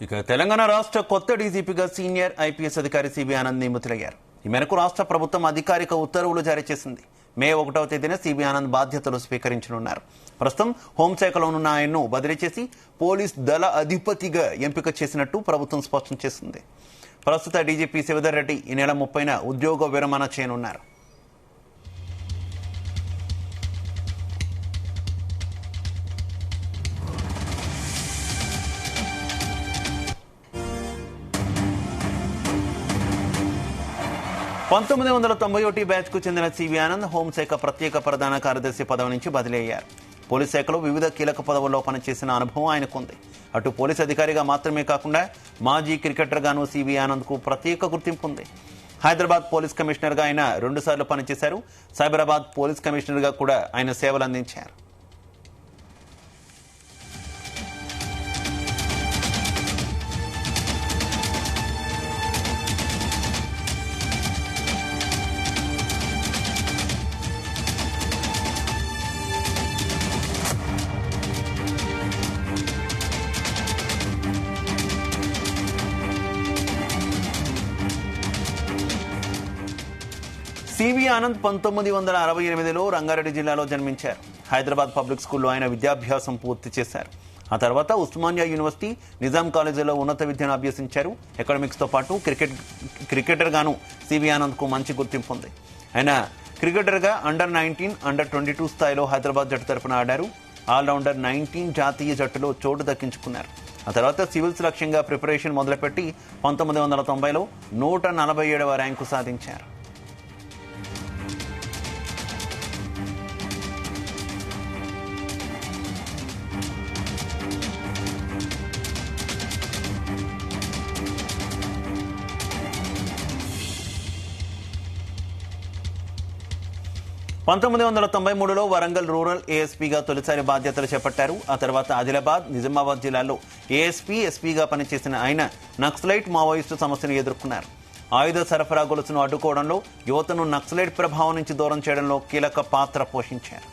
ఇక తెలంగాణ రాష్ట్ర కొత్త డీజీపీగా సీనియర్ ఐపీఎస్ అధికారి సిబి ఆనంద్ నియమితులయ్యారు. ఈ మేరకు రాష్ట్ర ప్రభుత్వం అధికారిక ఉత్తర్వులు జారీ చేసింది. మే 1వ తేదీన సిబి ఆనంద్ బాధ్యతలు స్వీకరించనున్నారు. ప్రస్తుతం హోంశాఖలో ఉన్న ఆయన్ను బదిలీ చేసి పోలీస్ దళ అధిపతిగా ఎంపిక చేసినట్టు ప్రభుత్వం స్పష్టం చేసింది. ప్రస్తుత డీజీపీ శివధర్ రెడ్డి ఈ నెల 30న ఉద్యోగ విరమణ చేయనున్నారు. బ్యాచ్ కు చెందిన సిబి ఆనంద్ హోంశాఖ ప్రత్యేక ప్రధాన కార్యదర్శి పదవి నుంచి బదిలీ అయ్యారు. పోలీస్ శాఖలో వివిధ కీలక పదవుల్లో పనిచేసిన అనుభవం ఆయనకుంది. అటు పోలీస్ అధికారిగా మాత్రమే కాకుండా మాజీ క్రికెటర్ గాను సిబి ఆనంద్ కు ప్రత్యేక గుర్తింపు ఉంది. హైదరాబాద్ పోలీస్ కమిషనర్ గా ఆయన 2 సార్లు పనిచేశారు. సైబరాబాద్ పోలీస్ కమిషనర్ గా కూడా ఆయన సేవలు అందించారు. సిబి ఆనంద్ 1968లో రంగారెడ్డి జిల్లాలో జన్మించారు. హైదరాబాద్ పబ్లిక్ స్కూల్లో ఆయన విద్యాభ్యాసం పూర్తి చేశారు. ఆ తర్వాత ఉస్మానియా యూనివర్సిటీ, నిజాం కాలేజీలో ఉన్నత విద్యను అభ్యసించారు. ఎకనామిక్స్ తో పాటు క్రికెటర్ గాను సిబి ఆనంద్ కు మంచి గుర్తింపు ఉంది. ఆయన క్రికెటర్ గా అండర్-19, అండర్-22 స్థాయిలో హైదరాబాద్ జట్టు తరపున ఆడారు. ఆల్రౌండర్ 19 జాతీయ జట్టులో చోటు దక్కించుకున్నారు. ఆ తర్వాత సివిల్స్ లక్ష్యంగా ప్రిపరేషన్ మొదలుపెట్టి 1990లో 147వ ర్యాంకు సాధించారు. లో వరంగల్ రూరల్ ఏఎస్పీగా తొలిసారి బాధ్యతలు చేపట్టారు. ఆ తర్వాత ఆదిలాబాద్, నిజామాబాద్ జిల్లాల్లో ఏఎస్పీ, ఎస్పీగా పనిచేసిన ఆయన నక్సలైట్ మావోయిస్టు సమస్యను ఎదుర్కొన్నారు. ఆయుధ సరఫరా గొలుసును అడ్డుకోవడంలో, యువతను నక్సలైట్ ప్రభావం నుంచి దూరం చేయడంలో కీలక పాత్ర పోషించారు.